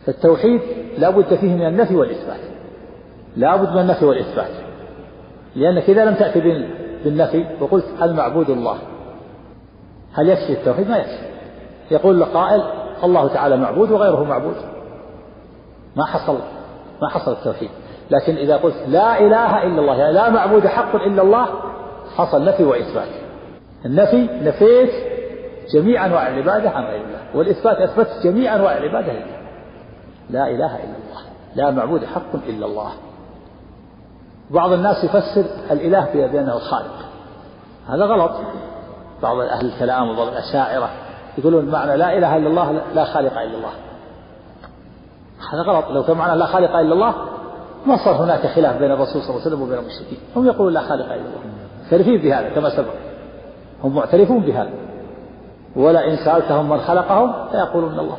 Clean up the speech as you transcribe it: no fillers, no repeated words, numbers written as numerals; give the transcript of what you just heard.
فالتوحيد لا بد فيه من النفي والإثبات، لا بد من النفي والإثبات، لأنك إذا لم تأتي بالنفي وقلت المعبود الله، هل يكفي التوحيد؟ ما يكفي. يقول قائل الله تعالى معبود وغيره معبود، ما حصل التوحيد. لكن إذا قلت لا إله إلا الله، يعني لا معبود حق إلا الله، حصل نفي وإثبات. النفي نفيت جميع أنواع العبادة عن غير الله، والإثبات أثبت جميع أنواع العبادة لله. لا إله إلا الله، لا معبود حق إلا الله. بعض الناس يفسر الإله بأنه الخالق، هذا غلط. بعض أهل الكلام وبعض الأشاعرة يقولون معنى لا إله إلا الله لا خالق إلا الله، هذا غلط. لو كان معنى لا خالق إلا الله ما صار هناك خلاف بين الرسول صلى الله عليه وسلم وبين المشركين. هم يقولون لا خالق إلا الله، معترفين بهذا كما سبق، هم معترفون بهذا. ولئن سألتهم من خلقهم فيقولون الله.